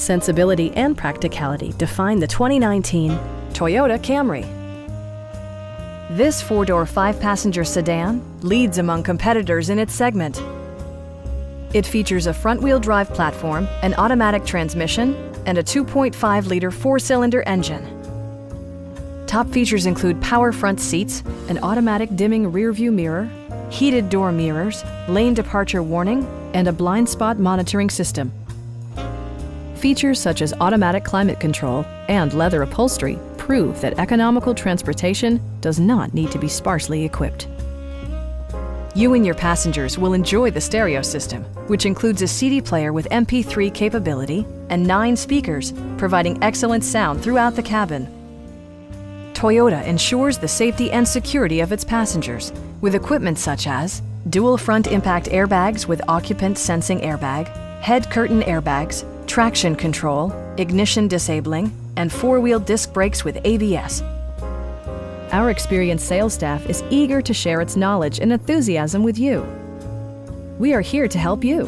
Sensibility and practicality define the 2019 Toyota Camry. This four-door, five-passenger sedan leads among competitors in its segment. It features a front-wheel drive platform, an automatic transmission, and a 2.5-liter four-cylinder engine. Top features include power front seats, an automatic dimming rear-view mirror, heated door mirrors, lane departure warning, and a blind spot monitoring system. Features such as automatic climate control and leather upholstery prove that economical transportation does not need to be sparsely equipped. You and your passengers will enjoy the stereo system, which includes a CD player with MP3 capability and 9 speakers, providing excellent sound throughout the cabin. Toyota ensures the safety and security of its passengers with equipment such as dual front impact airbags with occupant sensing airbag, head curtain airbags, traction control, ignition disabling, and four-wheel disc brakes with ABS. Our experienced sales staff is eager to share its knowledge and enthusiasm with you. We are here to help you.